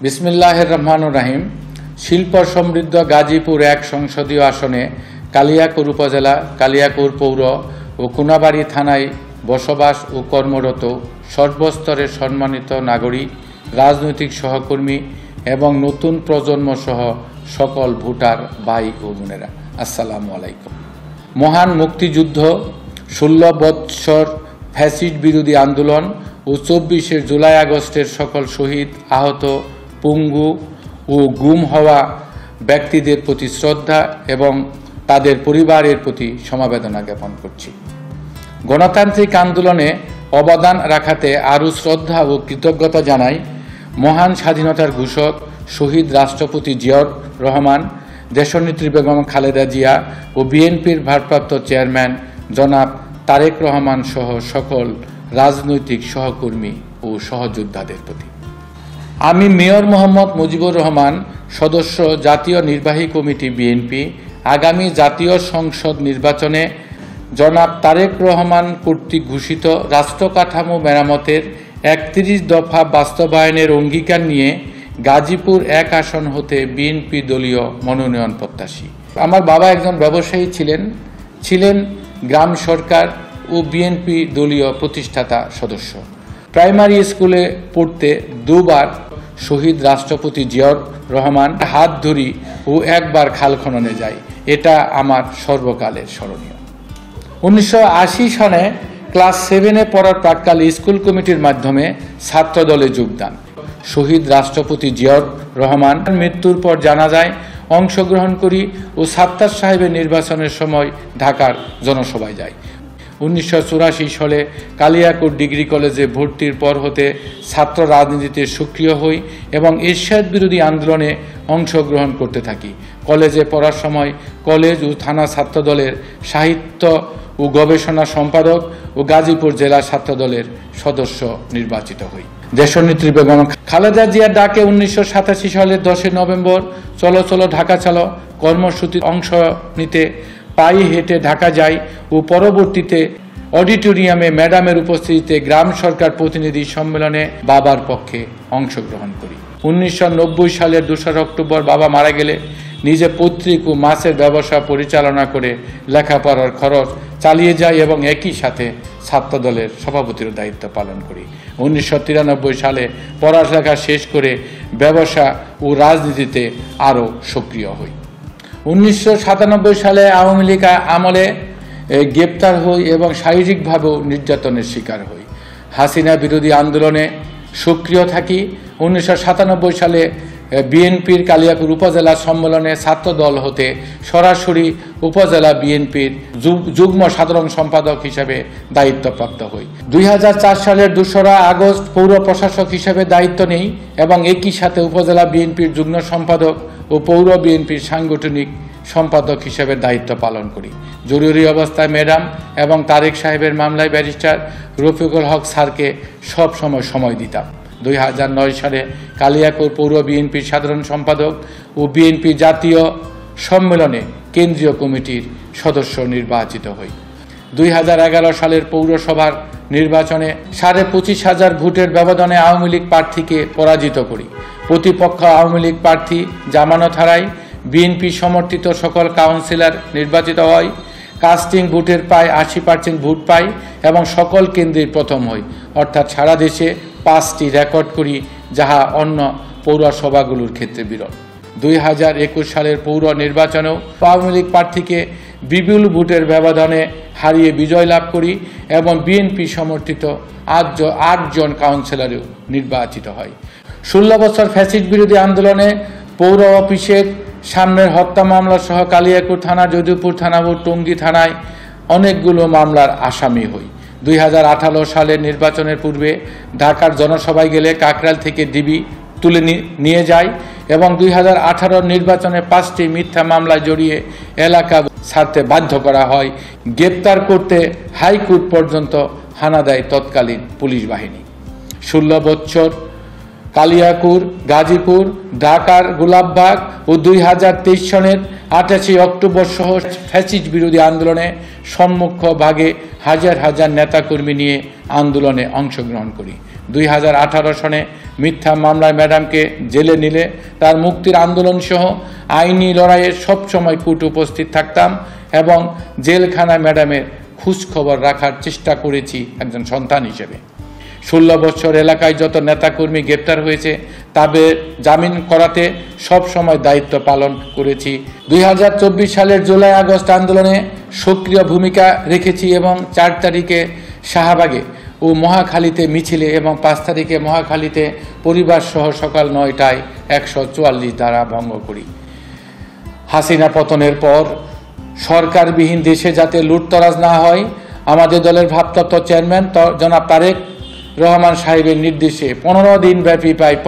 বিসমিল্লাহির রহমানির রহিম। শিল্প সমৃদ্ধ গাজীপুর ১ সংসদীয় আসনে কালিয়াকৈর উপজেলা, কালিয়াকৈর পৌর ও কোনাবাড়ী থানায় বসবাস ও কর্মরত সর্বস্তরের সম্মানিত নাগরিক, রাজনৈতিক সহকর্মী এবং নতুন প্রজন্ম সহ সকল ভোটার ভাই ও বোনেরা, আসসালামু আলাইকুম। মহান মুক্তিযুদ্ধ, ১৬ বৎসর ফ্যাসিস্ট বিরোধী আন্দোলন ও ২৪শে জুলাই আগস্টের সকল শহীদ, আহত, পঙ্গু ও গুম হওয়া ব্যক্তিদের প্রতি শ্রদ্ধা এবং তাদের পরিবারের প্রতি সমবেদনা জ্ঞাপন করছি। গণতান্ত্রিক আন্দোলনে অবদান রাখাতে আরও শ্রদ্ধা ও কৃতজ্ঞতা জানাই মহান স্বাধীনতার ঘোষক শহীদ রাষ্ট্রপতি জিয়াউর রহমান, দেশনেত্রী বেগম খালেদা জিয়া ও বিএনপির ভারপ্রাপ্ত চেয়ারম্যান জনাব তারেক রহমান সহ সকল রাজনৈতিক সহকর্মী ও সহযোদ্ধাদের প্রতি। আমি মেয়র মোহাম্মদ মুজিবুর রহমান, সদস্য জাতীয় নির্বাহী কমিটি বিএনপি, আগামী জাতীয় সংসদ নির্বাচনে জনাব তারেক রহমান কর্তৃক ঘোষিত রাষ্ট্র কাঠামো মেরামতের ৩১ দফা বাস্তবায়নের অঙ্গীকার নিয়ে গাজীপুর ১ আসন হতে বিএনপি দলীয় মনোনয়ন প্রত্যাশী। আমার বাবা একজন ব্যবসায়ী ছিলেন গ্রাম সরকার ও বিএনপি দলীয় প্রতিষ্ঠাতা সদস্য। প্রাইমারি স্কুলে পড়তে দুবার শহীদ রাষ্ট্রপতি জিয়াউর রহমান হাত ধরি ও একবার খাল খননে যাই, এটা আমার সর্বকালের স্মরণীয়। ১৯৮০ সনে ক্লাস 7-এ পড়ার প্রাক্কালে স্কুল কমিটির মাধ্যমে ছাত্র দলে যোগদান। শহীদ রাষ্ট্রপতি জিয়াউর রহমান মৃত্যুর পর জানাজায় অংশগ্রহণ করি ও সাত্তার সাহেবের নির্বাচনের সময় ঢাকার জনসভায় যাই। ১৯৮৪ সালে কালিয়াকৈর ডিগ্রি কলেজে ভর্তির পর হতে ছাত্র রাজনীতিতে সক্রিয় হই এবং এরশাদ বিরোধী আন্দোলনে অংশগ্রহণ করতে থাকি। কলেজে পড়ার সময় কলেজ ও থানা ছাত্রদলের সাহিত্য ও গবেষণা সম্পাদক ও গাজীপুর জেলা ছাত্রদলের সদস্য নির্বাচিত হই। দেশনেত্রী বেগম খালেদা জিয়ার ডাকে ১৯৮৭ সালের ১০ নভেম্বর চলো চলো ঢাকা চলো কর্মসূচির অংশ নিতে পায়ে হেঁটে ঢাকা যাই ও পরবর্তীতে অডিটোরিয়ামে ম্যাডামের উপস্থিতিতে গ্রাম সরকার প্রতিনিধি সম্মেলনে বাবার পক্ষে অংশগ্রহণ করি। ১৯৯০ সালের ২রা অক্টোবর বাবা মারা গেলে নিজে পৈতৃক ও মাছের ব্যবসা পরিচালনা করে লেখাপড়ার খরচ চালিয়ে যাই এবং একই সাথে ছাত্রদলের সভাপতির দায়িত্ব পালন করি। ১৯৯৩ সালে পড়ালেখা শেষ করে ব্যবসা ও রাজনীতিতে আরও সক্রিয় হই। ১৯৯৭ সালে আওয়ামী লীগ আমলে গ্রেপ্তার হই এবং শারীরিকভাবেও নির্যাতনের শিকার হই। হাসিনা বিরোধী আন্দোলনে সক্রিয় থাকি। ১৯৯৭ সালে বিএনপির কালিয়াকৈর উপজেলা সম্মেলনে ছাত্রদল হতে সরাসরি উপজেলা বিএনপির যুগ্ম সাধারণ সম্পাদক হিসেবে দায়িত্বপ্রাপ্ত হই। ২০০৪ সালের ২রা আগস্ট পৌর প্রশাসক হিসেবে দায়িত্ব নেই এবং একই সাথে উপজেলা বিএনপির যুগ্ম সম্পাদক ও পৌর বিএনপির সাংগঠনিক সম্পাদক হিসেবে দায়িত্ব পালন করি। জরুরি অবস্থায় ম্যাডাম এবং তারেক সাহেবের মামলায় ব্যারিস্টার রফিকুল হক স্যারকে সব সময় দিতাম। ২০০৯ সালে কালিয়াকৈর পৌর বিএনপির সাধারণ সম্পাদক ও বিএনপি জাতীয় সম্মেলনে কেন্দ্রীয় কমিটির সদস্য নির্বাচিত হই। ২০১১ সালের পৌরসভার নির্বাচনে ২৫,০০০ ভোটের ব্যবধানে আওয়ামী লীগ প্রার্থীকে পরাজিত করি। প্রতিপক্ষ আওয়ামী লীগ প্রার্থী জামানত হারায়, বিএনপি সমর্থিত সকল কাউন্সিলর নির্বাচিত হয়, কাস্টিং ভোটের প্রায় ৮০% ভোট পাই এবং সকল কেন্দ্রেই প্রথম হই, অর্থাৎ সারা দেশে 5টি রেকর্ড করি, যাহা অন্য পৌরসভাগুলোর ক্ষেত্রে বিরল। ২০২১ সালের পৌর নির্বাচনেও আওয়ামী লীগ প্রার্থীকে বিপুল ভোটের ব্যবধানে হারিয়ে বিজয় লাভ করি এবং বিএনপি সমর্থিত ৮জন কাউন্সিলরও নির্বাচিত হয়। ১৬ বছর ফ্যাসিস্ট বিরোধী আন্দোলনে পৌর অফিসের সামনের হত্যা মামলা সহ কালিয়াকৈর থানা, যদুপুর থানা ও টঙ্গী থানায় অনেকগুলো মামলার আসামি হই। ২০১৮ সালের নির্বাচনের পূর্বে ঢাকার জনসভায় গেলে কাকরাইল থেকে ডিবি তুলে নিয়ে যায় এবং ২০১৮ নির্বাচনে 5টি মিথ্যা মামলায় জড়িয়ে এলাকা ছাড়তে বাধ্য করা হয়। গ্রেপ্তার করতে হাইকোর্ট পর্যন্ত হানা দেয় তৎকালীন পুলিশ বাহিনী। ১৬ বছর কালিয়াকৈর, গাজীপুর, ঢাকার গোলাপবাগ ও ২০২৩ সনের ২৮ অক্টোবর সহ ফ্যাসিস্ট বিরোধী আন্দোলনে সম্মুখ ভাগে হাজার হাজার নেতাকর্মী নিয়ে আন্দোলনে অংশগ্রহণ করি। 2018 সনে মিথ্যা মামলায় ম্যাডামকে জেলে নিলে তার মুক্তির আন্দোলন সহ আইনি লড়াইয়ে সবসময় কূট উপস্থিত থাকতাম এবং জেলখানায় ম্যাডামের খোঁজখবর রাখার চেষ্টা করেছি একজন সন্তান হিসেবে। 16 বছর এলাকায় যত নেতাকর্মী গ্রেপ্তার হয়েছে তাদের জামিন করাতে সব সময় দায়িত্ব পালন করেছি। 2024 সালের জুলাই আগস্ট আন্দোলনে সক্রিয় ভূমিকা রেখেছি এবং 4 তারিখে শাহবাগে ও মহাখালীতে মিছিলে এবং 5 তারিখে মহাখালীতে পরিবার সহ সকাল 9টায় 144 ধারা ভঙ্গ করি। হাসিনা পতনের পর সরকারবিহীন দেশে যাতে লুটতরাজ না হয়, আমাদের দলের ভারপ্রাপ্ত চেয়ারম্যান জনাব তারেক রহমান সাহেবের নির্দেশে 15 দিন ব্যাপী প্রায়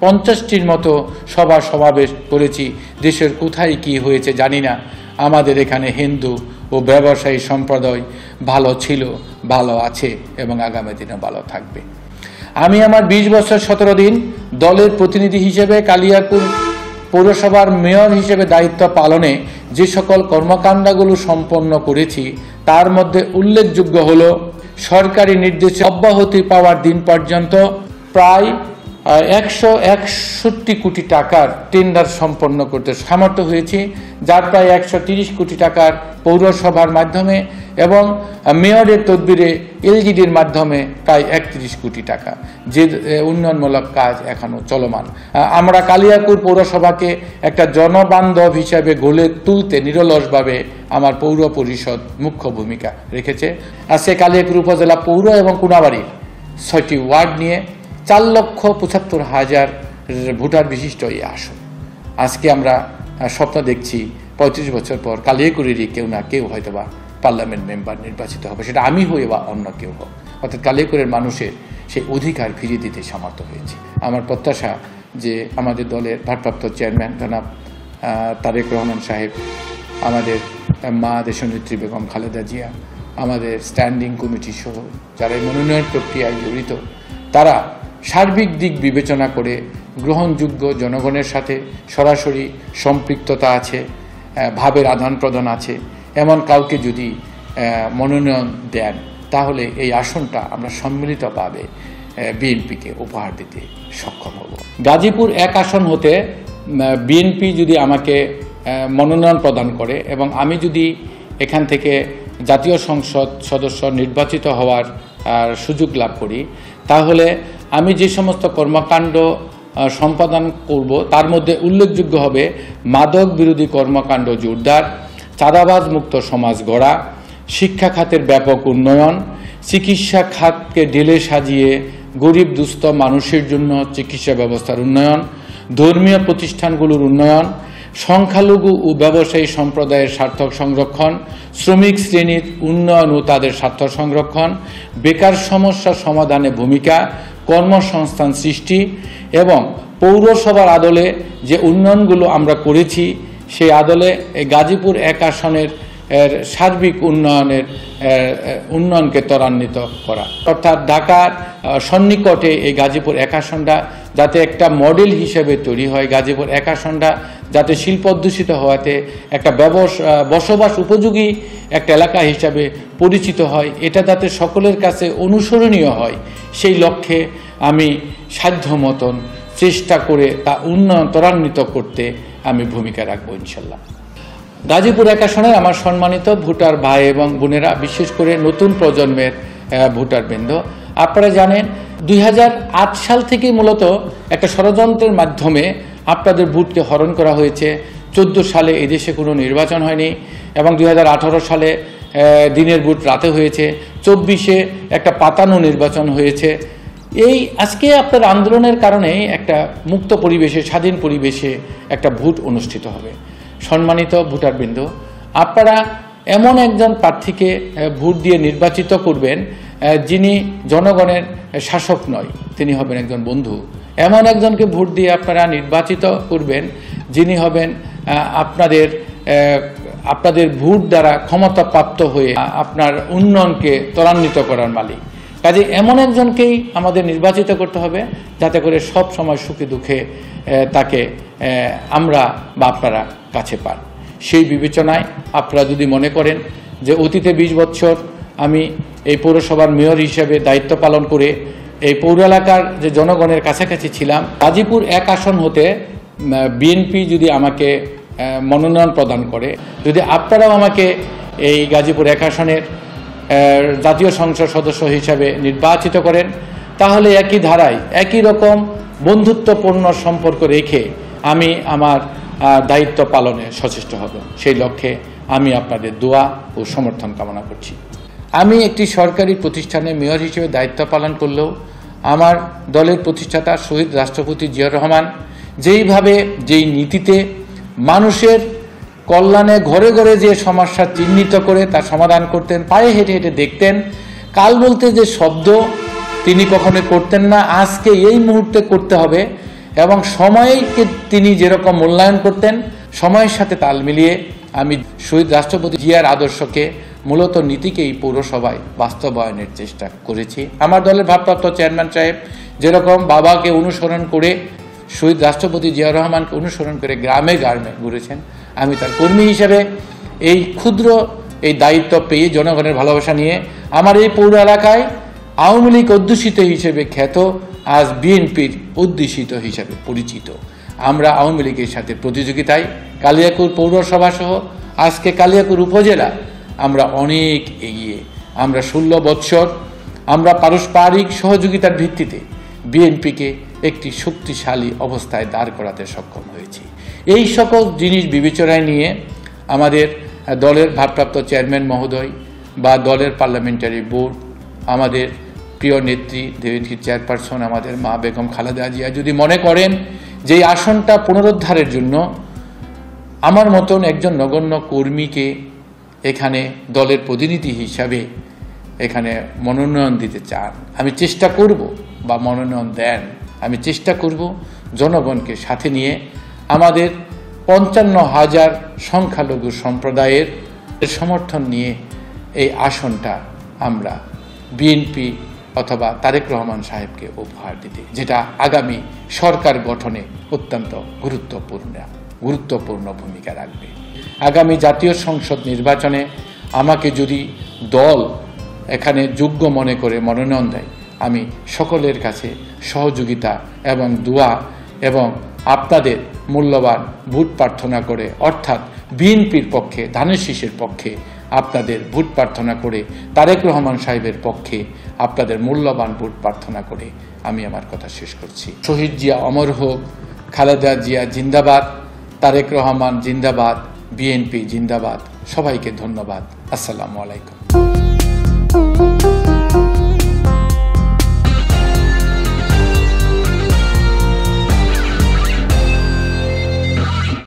50টির মতো সভা সমাবেশ করেছি। দেশের কোথায় কি হয়েছে জানি না, আমাদের এখানে হিন্দু ও ব্যবসায়ী সম্প্রদায় ভালো ছিল, ভালো আছে এবং আগামী দিনে ভালো থাকবে। আমি আমার 20 বছর 17 দিন দলের প্রতিনিধি হিসেবে কালিয়াকৈর পৌরসভার মেয়র হিসেবে দায়িত্ব পালনে যে সকল কর্মকাণ্ডগুলো সম্পন্ন করেছি তার মধ্যে উল্লেখযোগ্য হল সরকারি নির্দেশে অব্যাহতি পাওয়ার দিন পর্যন্ত প্রায় 161 কোটি টাকার টেন্ডার সম্পন্ন করতে সামর্থ্য হয়েছি, যার প্রায় 130 কোটি টাকার পৌরসভার মাধ্যমে এবং মেয়রের তদবিরে এলজিডির মাধ্যমে প্রায় 31 কোটি টাকা, যে উন্নয়নমূলক কাজ এখনও চলমান। আমরা কালিয়াকৈর পৌরসভাকে একটা জনবান্ধব হিসাবে গড়ে তুলতে নিরলসভাবে আমার পৌর পরিষদ মুখ্য ভূমিকা রেখেছে। আজকে কালিয়াকৈর উপজেলা পৌর এবং কোনাবাড়ি 6টি ওয়ার্ড নিয়ে 4,75,000 ভোটার বিশিষ্ট এই আসন। আজকে আমরা স্বপ্ন দেখছি 35 বছর পর কালিয়াকৈরেরই কেউ না কেউ হয়তোবা পার্লামেন্ট মেম্বার নির্বাচিত হবে, সেটা আমি হই বা অন্য কেউ হোক। অর্থাৎ কালিয়াকৈরের মানুষের সেই অধিকার ফিরিয়ে দিতে সমর্থ হয়েছে। আমার প্রত্যাশা যে আমাদের দলের ভারপ্রাপ্ত চেয়ারম্যান জনাব তারেক রহমান সাহেব, আমাদের মা দেশনেত্রী বেগম খালেদা জিয়া, আমাদের স্ট্যান্ডিং কমিটি সহ যারা মনোনয়ন প্রক্রিয়ায় জড়িত, তারা সার্বিক দিক বিবেচনা করে গ্রহণযোগ্য জনগণের সাথে সরাসরি সম্পৃক্ততা আছে, ভাবের আদান প্রদান আছে, এমন কাউকে যদি মনোনয়ন দেন তাহলে এই আসনটা আমরা সম্মিলিতভাবে বিএনপিকে উপহার দিতে সক্ষম হব। গাজীপুর 1 আসন হতে বিএনপি যদি আমাকে মনোনয়ন প্রদান করে এবং আমি যদি এখান থেকে জাতীয় সংসদ সদস্য নির্বাচিত হওয়ার সুযোগ লাভ করি, তাহলে আমি যে সমস্ত কর্মকাণ্ড সম্পাদন করব তার মধ্যে উল্লেখযোগ্য হবে মাদক বিরোধী কর্মকাণ্ড জোরদার, চাঁদাবাজ মুক্ত সমাজ গড়া, শিক্ষা খাতের ব্যাপক উন্নয়ন, চিকিৎসা খাতকে ঢেলে সাজিয়ে গরিব দুস্থ মানুষের জন্য চিকিৎসা ব্যবস্থার উন্নয়ন, ধর্মীয় প্রতিষ্ঠানগুলোর উন্নয়ন, সংখ্যালঘু ও ব্যবসায়ী সম্প্রদায়ের স্বার্থ সংরক্ষণ, শ্রমিক শ্রেণীর উন্নয়ন ও তাদের স্বার্থ সংরক্ষণ, বেকার সমস্যা সমাধানে ভূমিকা, কর্মসংস্থান সৃষ্টি এবং পৌরসভার আদলে যে উন্নয়নগুলো আমরা করেছি সেই আদলে গাজীপুর 1 আসনের সার্বিক উন্নয়নকে ত্বরান্বিত করা, অর্থাৎ ঢাকার সন্নিকটে এই গাজীপুর 1 আসনটা যাতে একটা মডেল হিসেবে তৈরি হয়, গাজীপুর 1 আসনটা যাতে শিল্প অধ্যুষিত হওয়াতে একটা বসবাস উপযোগী একটা এলাকা হিসাবে পরিচিত হয়, এটা যাতে সকলের কাছে অনুসরণীয় হয়, সেই লক্ষ্যে আমি সাধ্য মতন চেষ্টা করে তা উন্নয়ন ত্বরান্বিত করতে আমি ভূমিকা রাখবো ইনশাল্লাহ। গাজীপুর 1 আসনের আমার সম্মানিত ভোটার ভাই এবং বোনেরা, বিশেষ করে নতুন প্রজন্মের ভোটারবৃন্দ, আপনারা জানেন 2008 সাল থেকে মূলত একটা ষড়যন্ত্রের মাধ্যমে আপনাদের ভোটকে হরণ করা হয়েছে। 14 সালে এদেশে কোনো নির্বাচন হয়নি এবং 2018 সালে দিনের ভোট রাতে হয়েছে, 24-এ একটা পাতানো নির্বাচন হয়েছে। এই আজকে আপনার আন্দোলনের কারণে একটা মুক্ত পরিবেশে, স্বাধীন পরিবেশে একটা ভোট অনুষ্ঠিত হবে। সম্মানিত ভোটারবৃন্দ, আপনারা এমন একজন প্রার্থীকে ভোট দিয়ে নির্বাচিত করবেন যিনি জনগণের শাসক নয়, তিনি হবেন একজন বন্ধু। এমন একজনকে ভোট দিয়ে আপনারা নির্বাচিত করবেন যিনি হবেন আপনাদের ভোট দ্বারা ক্ষমতাপ্রাপ্ত হয়ে আপনার উন্নয়নকে ত্বরান্বিত করার মালিক। কাজে এমন একজনকেই আমাদের নির্বাচিত করতে হবে যাতে করে সব সময় সুখে দুঃখে তাকে আমরা বা আপনারা কাছে পান। সেই বিবেচনায় আপনারা যদি মনে করেন যে অতীতে 20 বছর আমি এই পৌরসভার মেয়র হিসেবে দায়িত্ব পালন করে এই পৌর এলাকার যে জনগণের কাছাকাছি ছিলাম। গাজীপুর 1 আসন হতে বিএনপি যদি আমাকে মনোনয়ন প্রদান করে, যদি আপনারাও আমাকে এই গাজীপুর 1 আসনের জাতীয় সংসদ সদস্য হিসাবে নির্বাচিত করেন, তাহলে একই ধারায় একই রকম বন্ধুত্বপূর্ণ সম্পর্ক রেখে আমি আমার দায়িত্ব পালনে সচেষ্ট হব। সেই লক্ষ্যে আমি আপনাদের দোয়া ও সমর্থন কামনা করছি। আমি একটি সরকারি প্রতিষ্ঠানে মেয়র হিসেবে দায়িত্ব পালন করলেও আমার দলের প্রতিষ্ঠাতা শহীদ রাষ্ট্রপতি জিয়াউর রহমান যেই নীতিতে মানুষের কল্যাণে ঘরে ঘরে যে সমস্যা চিহ্নিত করে তার সমাধান করতেন, পায়ে হেঁটে হেঁটে দেখতেন, কাল বলতে যে শব্দ তিনি কখনোই করতেন না, আজকে এই মুহূর্তে করতে হবে, এবং সময়কে তিনি যেরকম মূল্যায়ন করতেন, সময়ের সাথে তাল মিলিয়ে আমি শহীদ রাষ্ট্রপতি জিয়ার আদর্শকে মূলত নীতিকে এই পৌরসভায় বাস্তবায়নের চেষ্টা করেছি। আমার দলের ভারপ্রাপ্ত চেয়ারম্যান সাহেব যেরকম বাবাকে অনুসরণ করে, শহীদ রাষ্ট্রপতি জিয়াউর রহমানকে অনুসরণ করে গ্রামে গ্রামে ঘুরেছেন, আমি তার কর্মী হিসেবে এই ক্ষুদ্র এই দায়িত্ব পেয়ে জনগণের ভালোবাসা নিয়ে আমার এই পৌর এলাকায় আওয়ামী লীগ অধ্যুষিত হিসেবে খ্যাত, আজ বিএনপির অধ্যুষিত হিসেবে পরিচিত। আমরা আওয়ামী লীগের সাথে প্রতিযোগিতায় কালিয়াকৈর পৌরসভা সহ আজকে কালিয়াকৈর উপজেলা আমরা অনেক এগিয়ে। আমরা 16 বৎসর আমরা পারস্পরিক সহযোগিতার ভিত্তিতে বিএনপিকে একটি শক্তিশালী অবস্থায় দাঁড় করাতে সক্ষম হয়েছি। এই সকল জিনিস বিবেচনায় নিয়ে আমাদের দলের ভারপ্রাপ্ত চেয়ারম্যান মহোদয় বা দলের পার্লামেন্টারি বোর্ড, আমাদের প্রিয় নেত্রী দেবেন্দ্রী চেয়ারপারসন আমাদের মা বেগম খালেদা জিয়া যদি মনে করেন যে এই আসনটা পুনরুদ্ধারের জন্য আমার মতন একজন নগণ্য কর্মীকে এখানে দলের প্রতিনিধি হিসাবে এখানে মনোনয়ন দিতে চান, আমি চেষ্টা করব, বা মনোনয়ন দেন, আমি চেষ্টা করব জনগণকে সাথে নিয়ে আমাদের 55,000 সংখ্যালঘু সম্প্রদায়ের সমর্থন নিয়ে এই আসনটা আমরা বিএনপি অথবা তারেক রহমান সাহেবকে উপহার দিতে, যেটা আগামী সরকার গঠনে অত্যন্ত গুরুত্বপূর্ণ ভূমিকা রাখবে। আগামী জাতীয় সংসদ নির্বাচনে আমাকে যদি দল এখানে যোগ্য মনে করে মনোনয়ন দেয়, আমি সকলের কাছে সহযোগিতা এবং দোয়া এবং আপনাদের মূল্যবান ভোট প্রার্থনা করে, অর্থাৎ বিএনপির পক্ষে, ধানের শীষের পক্ষে আপনাদের ভোট প্রার্থনা করে, তারেক রহমান সাহেবের পক্ষে আপনাদের মূল্যবান ভোট প্রার্থনা করে আমি আমার কথা শেষ করছি। শহীদ জিয়া অমর হোক, খালেদা জিয়া জিন্দাবাদ, তারেক রহমান জিন্দাবাদ, বিএনপি জিন্দাবাদ। সবাইকে ধন্যবাদ। আসসালামু আলাইকুম।